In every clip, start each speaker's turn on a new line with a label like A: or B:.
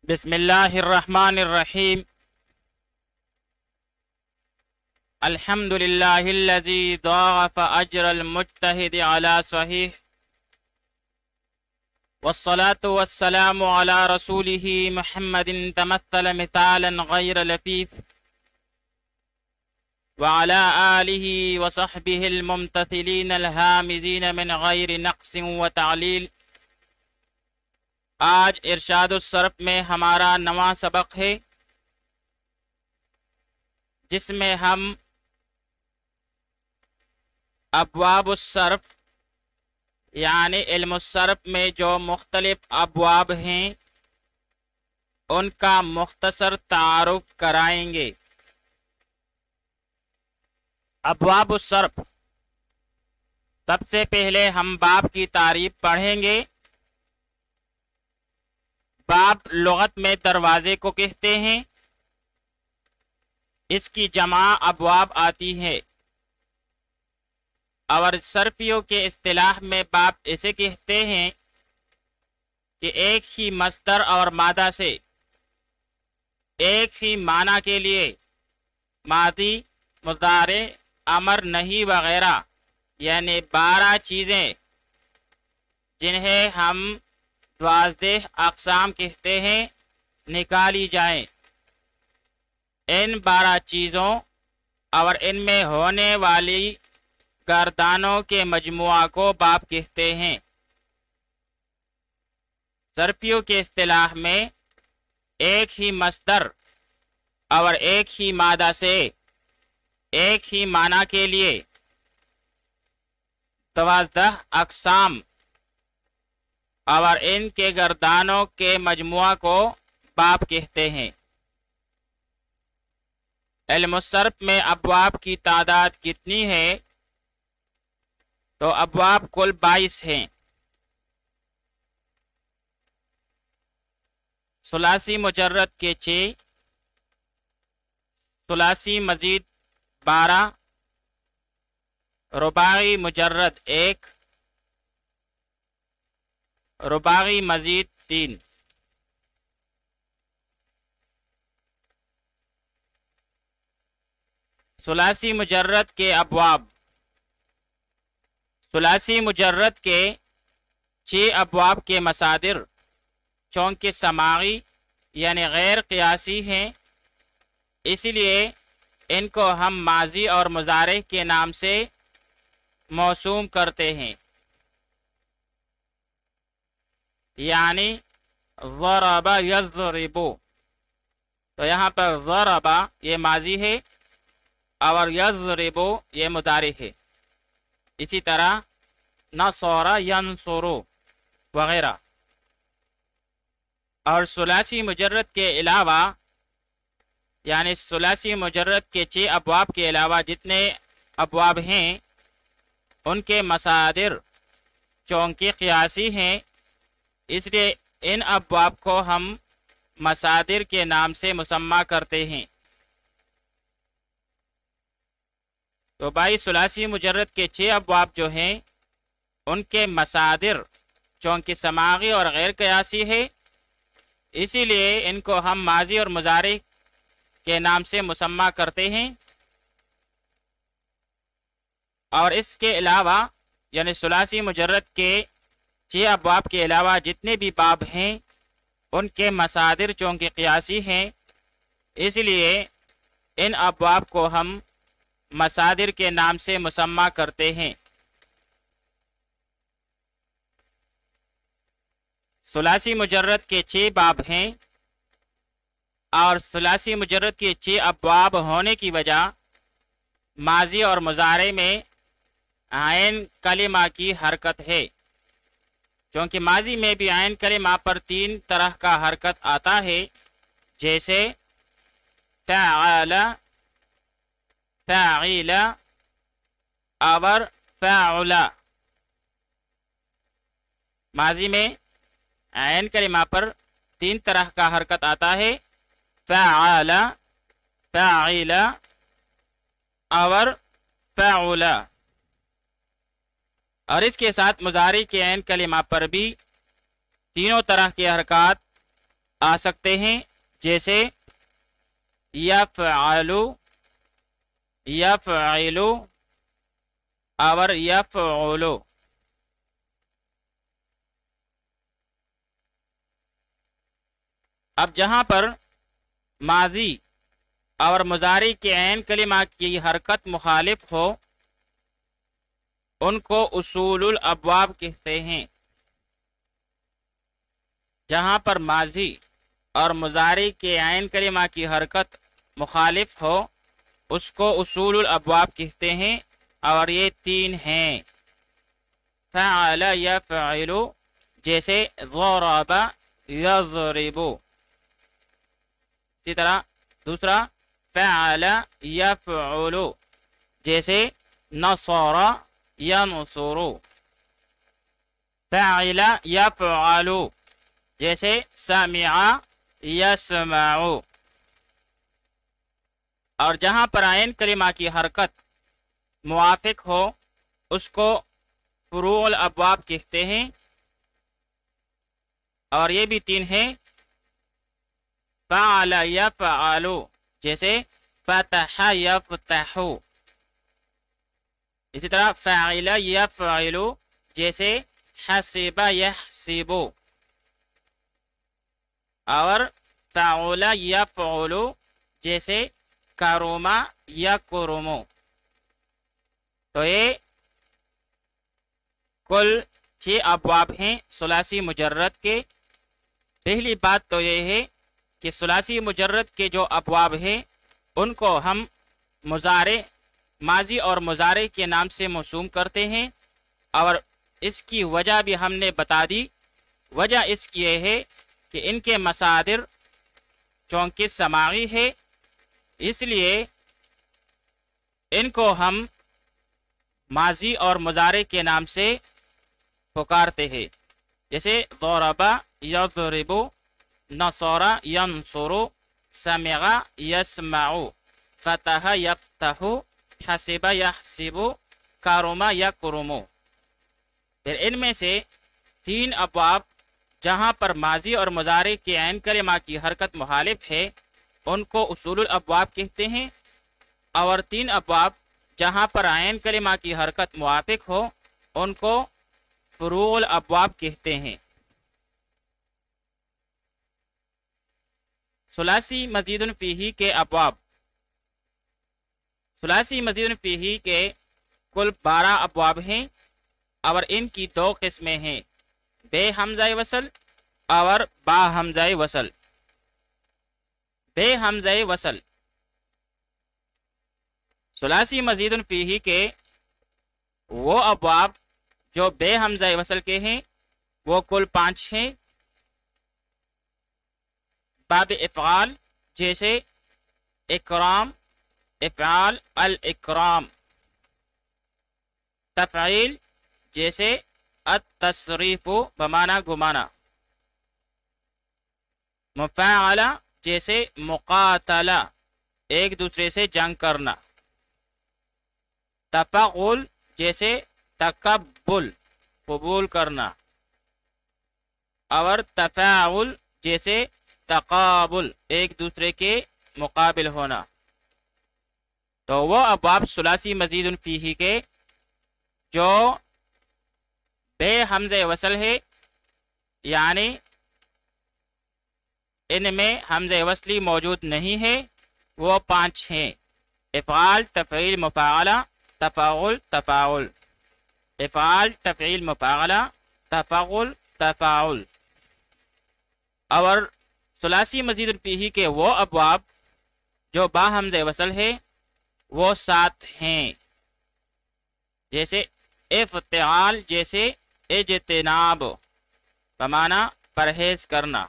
A: بسم اللہ الرحمن الرحیم الحمد للہ الذی ضاعف اجر المجتہد علی صحیح والصلاة والسلام علی رسولہ محمد تمثل مثالا غیر لطیف وعلى آلہ وصحبہ الممتثلین الحامدین من غیر نقص وتعلیل۔ آج ارشاد الصرف میں ہمارا نواں سبق ہے، جس میں ہم ابواب الصرف یعنی علم الصرف میں جو مختلف ابواب ہیں ان کا مختصر تعارف کرائیں گے۔ ابواب الصرف، سب سے پہلے ہم باب کی تعریف پڑھیں گے۔ باب لغت میں دروازے کو کہتے ہیں، اس کی جمع ابواب آتی ہے، اور صرفیوں کے اصطلاح میں باب اسے کہتے ہیں کہ ایک ہی مصدر اور مادہ سے ایک ہی معنی کے لیے ماضی، مضارع، امر، نہی وغیرہ یعنی 12 چیزیں جنہیں ہم 12 اقسام کہتے ہیں نکالی جائیں۔ ان 12 چیزوں اور ان میں ہونے والی گردانوں کے مجموعہ کو باب کہتے ہیں۔ صرفیوں کے اصطلاح میں ایک ہی مصدر اور ایک ہی مادہ سے ایک ہی معنی کے لیے 12 اقسام اور ان کے گردانوں کے مجموعہ کو باب کہتے ہیں۔ علم الصرف میں ابواب کی تعداد کتنی ہے؟ تو ابواب کل 22 ہیں۔ ثلاثی مجرد کے 6، ثلاثی مزید 12، رباعی مجرد 1، رباعی مزید 3۔ ثلاثی مجرد کے ابواب، ثلاثی مجرد کے 6 ابواب کے مصادر چونکہ سماعی یعنی غیر قیاسی ہیں، اس لیے ان کو ہم ماضی اور مضارع کے نام سے موسوم کرتے ہیں، یعنی ضرب یضرب۔ تو یہاں پر ضرب یہ ماضی ہے اور یضرب یہ مضارع ہے۔ اسی طرح نصر ینصر وغیرہ۔ اور ثلاثی مجرد کے علاوہ یعنی ثلاثی مجرد کے 6 ابواب کے علاوہ جتنے ابواب ہیں ان کے مصادر چونکہ قیاسی ہیں، اس لیے ان ابواب کو ہم مصادر کے نام سے مسمى کرتے ہیں۔ تو بھائی ثلاثی مجرد کے 6 ابواب جو ہیں ان کے مصادر چونکہ سماعی اور غیر قیاسی ہے، اسی لیے ان کو ہم ماضی اور مضارع کے نام سے مسمى کرتے ہیں۔ اور اس کے علاوہ یعنی ثلاثی مجرد کے 6 ابواب کے علاوہ جتنے بھی باب ہیں ان کے مصادر چونکہ قیاسی ہیں، اس لیے ان ابواب کو ہم مصادر کے نام سے مسمى کرتے ہیں۔ ثلاثی مجرد کے 6 باب ہیں، اور ثلاثی مجرد کے 6 ابواب ہونے کی وجہ ماضی اور مضارع میں عین کلمہ کی حرکت ہے، چونکہ ماضی میں بھی عین کلمہ پر 3 طرح کا حرکت آتا ہے، جیسے فعل، فاعل اور فاعل۔ ماضی میں عین کلمہ پر 3 طرح کا حرکت آتا ہے، فعل، فاعل اور فاعل۔ اور اس کے ساتھ مضارع کے عین کلمہ پر بھی تینوں طرح کی حرکات آ سکتے ہیں، جیسے یفعلو، یفعلو اور یفعلو۔ اب جہاں پر ماضی اور مضارع کے عین کلمہ کی حرکت مخالف ہو ان کو اصول الابواب کہتے ہیں۔ جہاں پر ماضی اور مضارع کے عین کلمہ کی حرکت مخالف ہو اس کو اصول الابواب کہتے ہیں، اور یہ 3 ہیں۔ فعل یفعل، جیسے ضرب یضرب۔ اسی طرح دوسرا فعل یفعل، جیسے نصر ینصر۔ فعل یفعل، جیسے سمع یسمع۔ اور جہاں پر عین کلمہ کی حرکت موافق ہو اس کو فروع الابواب کہتے ہیں، اور یہ بھی 3 ہیں۔ فعل یفعل، جیسے فتح یفتح۔ اسی طرح فعل یفعل، جیسے حسب یحسب۔ اور فعل یفعل، جیسے کرم یکرم۔ تو یہ کل 6 ابواب ہیں ثلاثی مجرد کے۔ پہلی بات تو یہ ہے کہ ثلاثی مجرد کے جو ابواب ہیں ان کو ہم مضارع، ماضی اور مضارع کے نام سے موسوم کرتے ہیں، اور اس کی وجہ بھی ہم نے بتا دی۔ وجہ اس کی یہ ہے کہ ان کے مصادر چونکہ سماعی ہے، اس لیے ان کو ہم ماضی اور مضارع کے نام سے پکارتے ہیں، جیسے ضرب یضرب، نصر ینصر، سمع یسمع، فتح یفتح، حسب یحسب، کرم یکرم۔ پھر ان میں سے 3 ابواب جہاں پر ماضی اور مضارع کے عین کلمہ کی حرکت مخالف ہے ان کو اصول الابواب کہتے ہیں، اور 3 ابواب جہاں پر عین کلمہ کی حرکت موافق ہو ان کو فروع الابواب کہتے ہیں۔ ثلاثی مزید فیہ کے ابواب۔ ثلاثی مزید فیہ کے کل 12 ابواب ہیں، اور ان کی 2 قسمیں ہیں، بے حمزہ وصل اور با حمزہ وصل۔ بے حمزہ وصل ثلاثی مزید فیہ کے وہ ابواب جو بے حمزہ وصل کے ہیں وہ کل 5 ہیں۔ باب افعال، جیسے اکرام، افعال الاکرام۔ تفعیل، جیسے التصریف بمعنی گمانا۔ مفاعلہ، جیسے مقاتلہ ایک دوسرے سے جنگ کرنا۔ تفعل، جیسے تقبل قبول کرنا، اور تفاعل جیسے تقابل ایک دوسرے کے مقابل ہونا۔ تو وہ ابواب ثلاثی مزید فیہ کے جو بے حمزہ وصل ہے، یعنی ان میں حمزہ وصلی موجود نہیں ہے، وہ 5 ہیں، افعال، تفعیل، مفاعلہ، تفاعل، تفاعل۔ افعال، تفعیل، مفاعلہ، تفاعل، تفاعل۔ اور ثلاثی مزید فیہ کے وہ ابواب جو با حمزہ وصل ہے وہ 7 ہیں، جیسے افتعال، جیسے اجتناب بمعنی پرہیز کرنا۔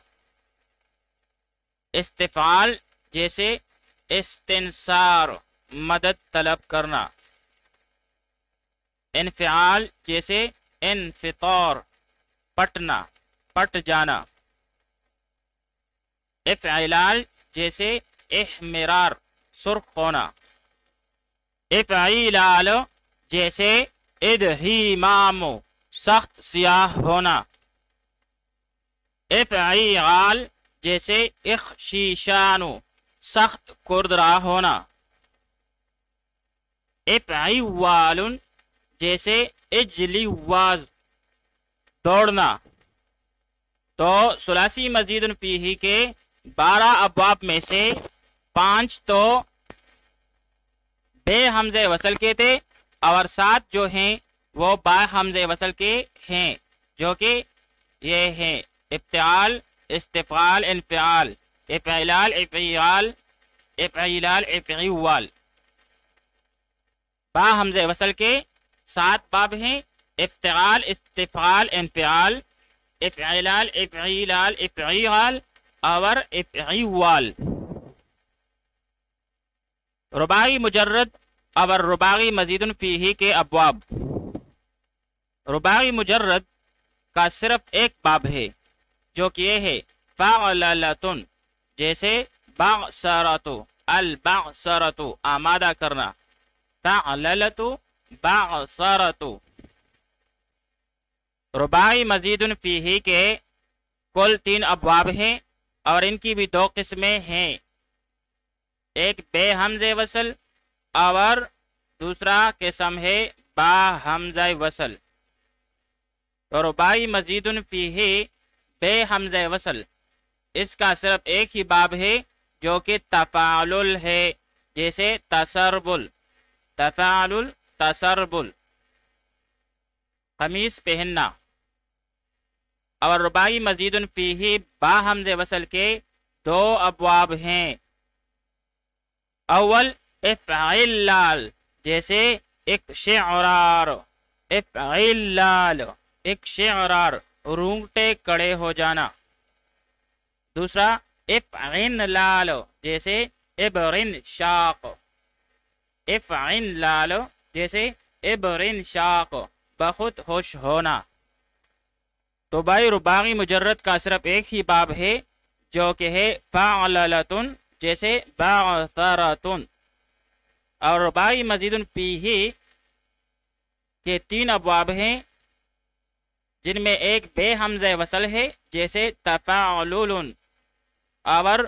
A: استفعال، جیسے استنصار مدد طلب کرنا۔ انفعال، جیسے انفطار پٹنا، پٹ جانا۔ افعلال، جیسے احمرار سرخ ہونا۔ افعیلال، جیسے ادہیمام سخت سیاہ ہونا۔ افعیغال، جیسے اخشیشانو سخت کردرا ہونا، افعیوال جیسے اجلی واز دوڑنا۔ تو ثلاثی مزید فیہ کے 12 ابواب میں سے 5 تو بے حمزہ وصل کے تھے اور 7 جو ہیں وہ با حمزہ وصل کے ہیں، جو کہ یہ ہیں ابتعال، استفعال، انفعال، افعلال، افعیال، افعیلال، افعیوال۔ با حمزہ وصل کے 7 باب ہیں، افتعال، استفعال، انفعال، افعلال، افعیلال، افعیال اور افعیوال۔ رباعی مجرد اور رباعی مزید فیہ کے ابواب۔ رباعی مجرد کا صرف ایک باب ہے جو کہ یہ ہے فعللتن، جیسے بعثرتو، البعثرتو آمادہ کرنا، فعللتو، بعثرتو۔ رباعی مزید فیہ کے کل 3 ابواب ہیں اور ان کی بھی 2 قسمیں ہیں، ایک بے حمزہ وصل اور دوسرا قسم ہے با حمزہ وصل۔ تو رباعی مزید فیہ بے حمزہ وصل، اس کا صرف ایک ہی باب ہے جو کہ تفاعل ہے، جیسے تسربل، تفاعل، تسربل، قمیص پہننا۔ اور رباعی مزید فیہ با حمزہ وصل کے 2 ابواب ہیں، اول افعلال، جیسے ایک شعرار، افعلال، ایک شعرار، رونگٹے کڑے ہو جانا۔ دوسرا افعنلال، جیسے ابرن شاق، افعنلال جیسے ابرن شاق، بخود ہوش ہونا۔ تو بھائی رباعی مجرد کا صرف ایک ہی باب ہے جو کہ ہے فعللتن، جیسے بعثرتن۔ اور رباعی مزید فیہ کے 3 ابواب ہیں جن میں ایک بے حمزہ وصل ہے، جیسے تفاعلول، اور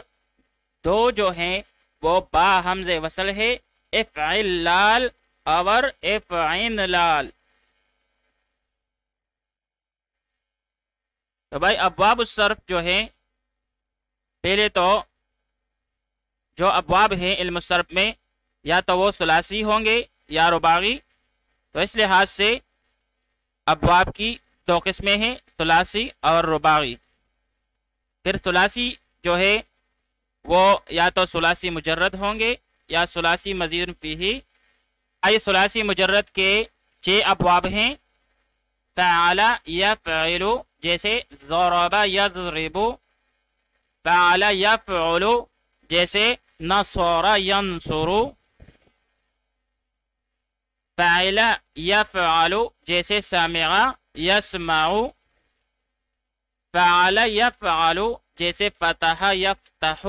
A: 2 جو ہیں وہ با حمزہ وصل ہے، افعلال اور افعنلال۔ تو بھائی ابواب الصرف جو ہیں، پہلے تو جو ابواب ہیں علم الصرف میں یا تو وہ ثلاثی ہوں گے یا رباعی، تو اس لحاظ سے ابواب کی 2 قسمیں ہیں، ثلاثی اور رباعی۔ پھر ثلاثی جو ہے وہ یا تو ثلاثی مجرد ہوں گے یا ثلاثی مزید فیہ۔ آئے ثلاثی مجرد کے 6 ابواب ہیں، فعل یفعل، جیسے ضرب یضرب، فعل یفعل جیسے نصر ینصر، فعل یفعل جیسے سمع یسمع، فعل یفعل جیسے فتح یفتح،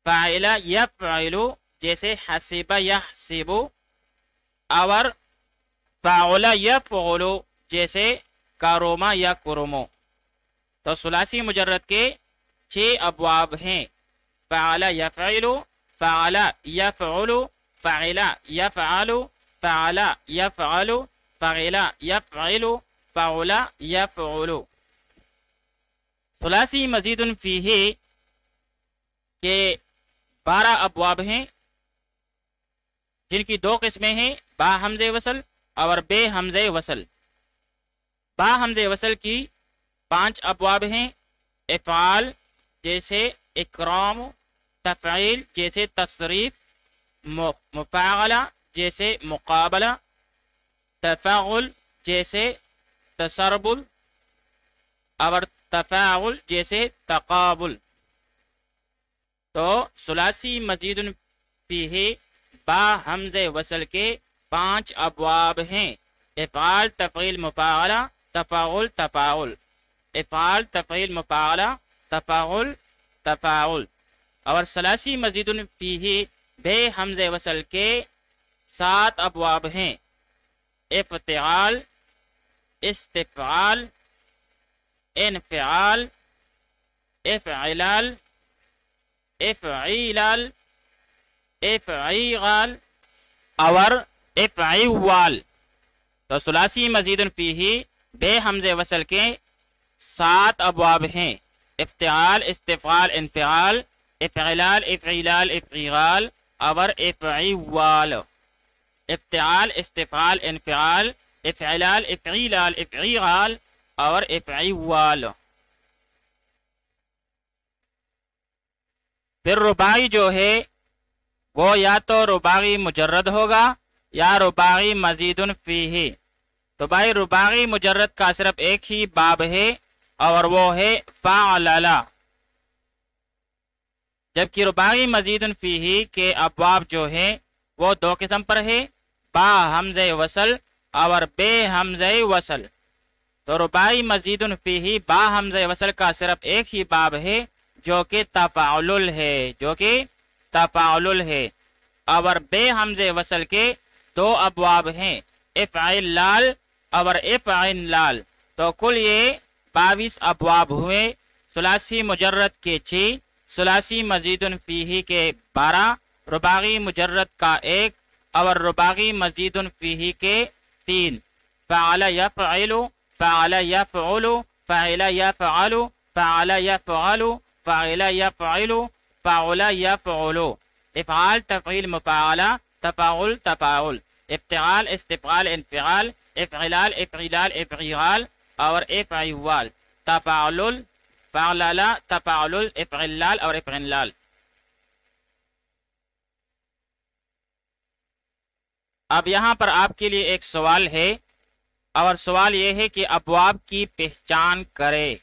A: فعل یفعل جیسے حسب یحسب، اور فعل یفعل جیسے کرم یکرم۔ تو ثلاثی مجرد کے 6 ابواب ہیں، فعل یفعل، فعل یفعل، فعل یفعل، فعل یفعل، فعل یفعل، فعل یفعل۔ ثلاثی مزید فیہ کے 12 ابواب ہیں جن کی 2 قسمیں ہیں، با حمزہ وصل اور بے حمزہ وصل۔ با حمزہ وصل کی 5 ابواب ہیں، افعال جیسے اکرام، تفعیل جیسے تصریف، مفاعلہ جیسے مقابلہ، تفاعل جیسے تسربل، اور تفاعل جیسے تقابل۔ تو ثلاثی مزید فیہ با حمزہ وصل کے 5 ابواب ہیں، افعال، تفعیل، مفاعلہ، تفاعل، تفاعل، افعال، تفعیل، مفاعلہ، تفاعل، تفاعل۔ اور ثلاثی مزید فیہ بے حمزہ وصل کے 7 ابواب ہیں، افتعال، استفعال، انفعال، افعلال افعیلال افعیغال اور افعیوال. تو ثلاثی مزید فیہ بے حمز وصل کے 7 ابواب ہیں. افتعال، استفعال، انفعال، افعلال، افعیلال، افعیغال اور افعیوال. افتعال، استفعال، انفعال، افعلال، افعیلال، افعیغال اور افعیوال. پھر رباعی جو ہے وہ یا تو رباعی مجرد ہوگا یا رباعی مزید فیہ. تو بھائی رباعی مجرد کا صرف ایک ہی باب ہے اور وہ ہے فعللا، جبکہ رباعی مزید فیہ کے ابواب جو ہیں وہ 2 قسم پر ہے، با حمزہ وصل اور بے حمزہ وصل. تو رباعی مزید فیہ با حمزہ وصل کا صرف ایک ہی باب ہے جو کہ تفاعل ہے، جو کہ تفاعل ہے، اور بے حمزہ وصل کے 2 ابواب ہیں، افعلال اور افعلال. تو کل یہ 22 ابواب ہوئے. ثلاثی مجرد کے 6، ثلاثی مزید فیہ کے 12، رباعی مجرد کا 1 اور رباعی مزید فیہ کے 3. فعل یفعل، فعل یفعل، فعل یفعل، فعل یفعل، فعل یفعل، فعل یفعل. افعال، تفعیل، مفاعلہ، تفاعل، تفاعل، افتعال، استفعال، انفعال، افعلال، افعلال، افعیغال اور افعیوال. تفاعل، فعللا، تفاعل، افعلال اور افعلال. اب یہاں پر آپ کے لیے ایک سوال ہے، اور سوال یہ ہے کہ ابواب کی پہچان کرے.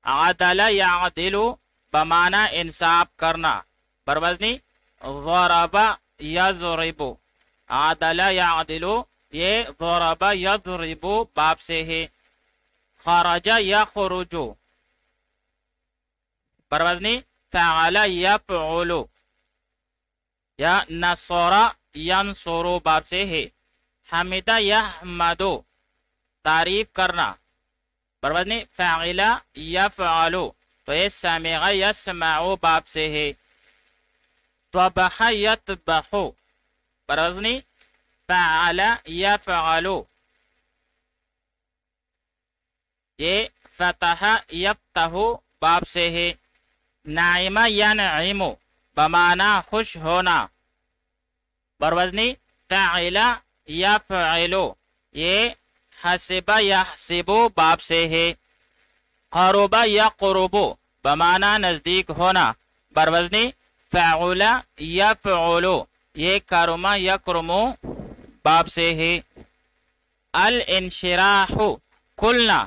A: عدل یعدل بمعنی انصاف کرنا، بروزنی ضرب یضرب. عدل یعدل یہ ضرب یضرب باب سے ہے. خرج یخرج، بروزنی فعل یفعل. یا نصر ینصر باب سے ہے. حمد یحمد تعریف کرنا، بروزنی فعل یفعل. تو یہ سمع یسمع باب سے ہے. طبح یطبح، بروزنی فعل یفعل. یہ فتح یفتح باب سے ہے. نعم ینعم بمعنی خوش ہونا، بروزنی فعل یفعل. یہ حسب یحسب باب سے ہے. قرب یقرب بمعنی نزدیک ہونا، بروزنی فعل یفعل. یہ کرم یکرم باب سے ہے. الانشراح کھلنا،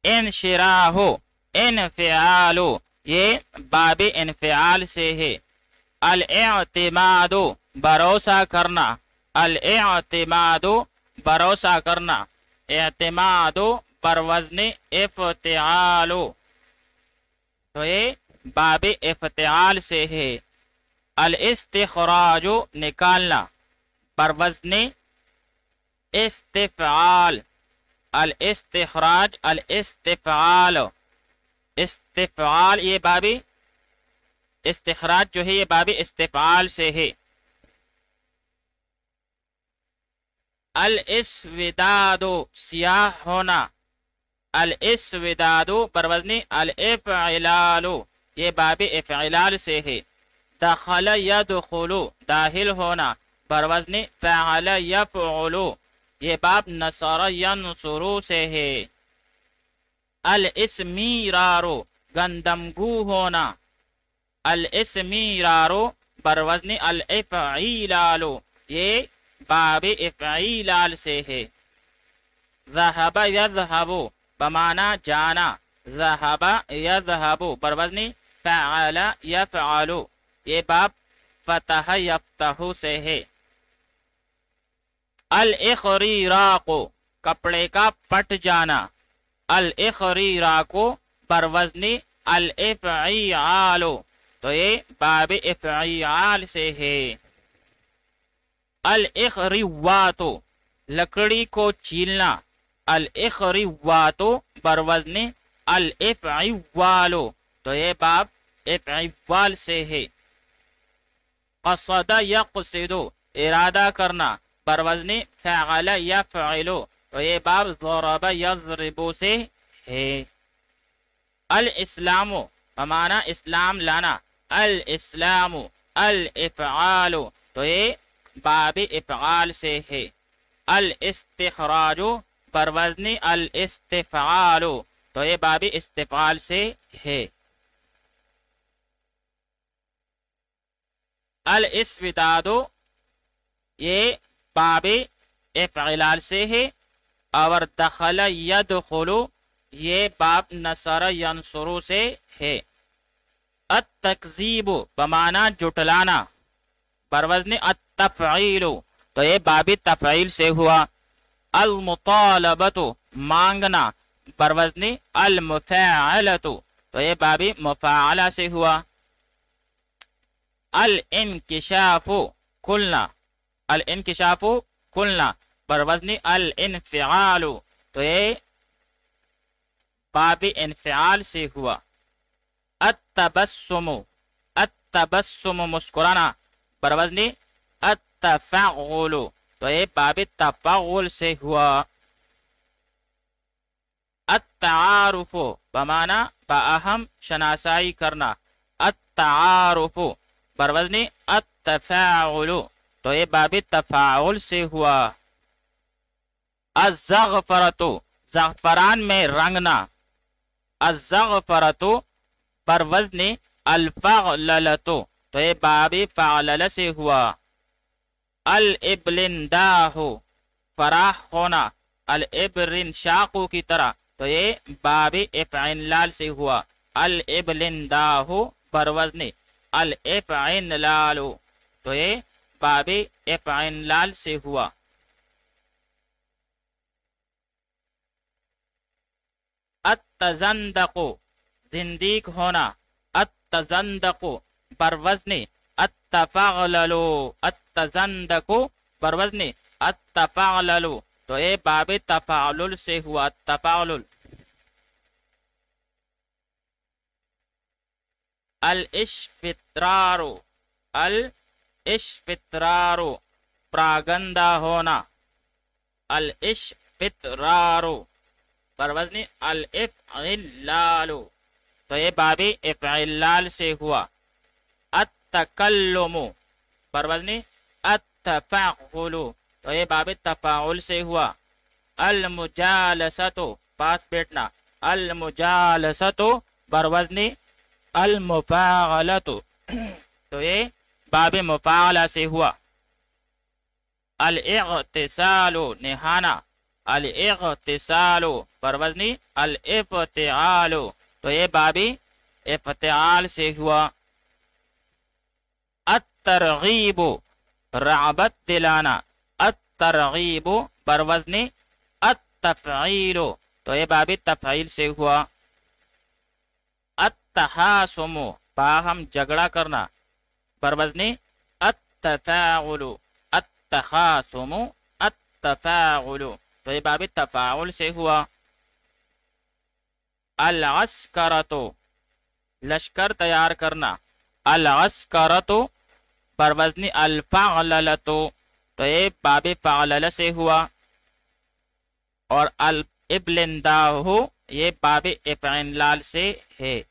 A: انشراح انفعال یہ باب انفعال سے ہے. الاعتماد بھروسہ کرنا، الاعتماد بھروسہ کرنا، اعتماد بروزن افتعال. تو یہ باب افتعال سے ہے. الاستخراج نکالنا، بروزن استفعال. الاستخراج، الاستفعال، استفعال یہ باب استخراج جو ہے یہ باب استفعال سے ہے. الاسوداد سیاہ ہونا، الاسوداد بروزنی الافعلال یہ باب افعلال سے ہے. دخل یدخل داخل ہونا، بروزنی فعل یفعل یہ باب نصر ینصر سے ہے. الاسمیرار گندمگو ہونا، الاسمیرار بروزن الافعیلال یہ باب افعیلال سے ہے. ذهب یذهب بمعنی جانا، ذهب یذهب بروزن فعل یفعل یہ باب فتح یفتح سے ہے. الاخریراق کپڑے کا پٹ جانا، الاخریراق بروزن الافعیال تو یہ باب افعیال سے ہے. الاخروات لکڑی کو چیلنا، الاخروات بروزن الافعوال تو یہ باب افعوال سے ہے. قصد یقصد ارادہ کرنا بروزن فعل یفعل تو یہ باب ضرب یضرب سے ہے. الاسلام بمعنی اسلام لانا، الاسلام الافعال تو یہ باب افعال سے ہے. الاستخراج بروزن الاستفعال تو یہ باب استفعال سے ہے. الاسوداد یہ باب افعلال سے ہے. اور دخل یدخل یہ باب نصر ینصر سے ہے. التکذیب بمعنی جٹلانا بروزن التفعیل تو یہ باب تفعیل سے ہوا. المطالبت مانگنا بروزن المفاعلت تو یہ باب مفاعلہ سے ہوا. الانکشاف کھلنا، الانکشاف کھلنا بروزن الانفعال تو یہ باب انفعال سے ہوا. التبسم التبسم مسکرانا بروزن التفعل تو یہ باب تفعل سے ہوا. التعارف بمعنی باہم شناسائی کرنا، التعارف بروزن التفاعل تو یہ باب تفاعل سے ہوا. الزغفرت زعفران میں رنگنا، الزغفرت بروزن الفعللت تو یہ باب فعلل سے ہوا. الابلنداہ فراخ ہونا، الابرن شاقو کی طرح تو یہ باب افعلال سے ہوا. الابلنداہ بروزن الافعلال تو یہ باب افعلال سے ہوا. التزندق زندیق ہونا، التزندق بروزن التفعلل التزندق بروزن التفعلل تو یہ باب تفعلل سے ہوا. التفعلل. الاشفترار الاشفترار پراگندہ ہونا، الاشفترار بروزن الافعلال تو یہ باب افعلال سے ہوا. التکلم بروزن التفعل تو یہ باب تفاعل سے ہوا. المجالست پاس بیٹھنا، المجالست بروزن المفاعلت تو یہ باب مفاعلہ سے ہوا. الاغتسال نہانا، الاغتسال بروزن الافتعال تو یہ باب افتعال سے ہوا. الترغیب رغبت دلانا، الترغیب بروزن التفعیل تو یہ باب تفعیل سے ہوا. التحاسم باہم جھگڑا کرنا بروزن التفاعل التحاسم التفاعل تو یہ باب تفاعل سے ہوا. العسکرت لشکر تیار کرنا، العسکرت بروزن الفعللت تو یہ باب فعلل سے ہوا. اور الابلنداہ یہ باب افعلال سے ہے.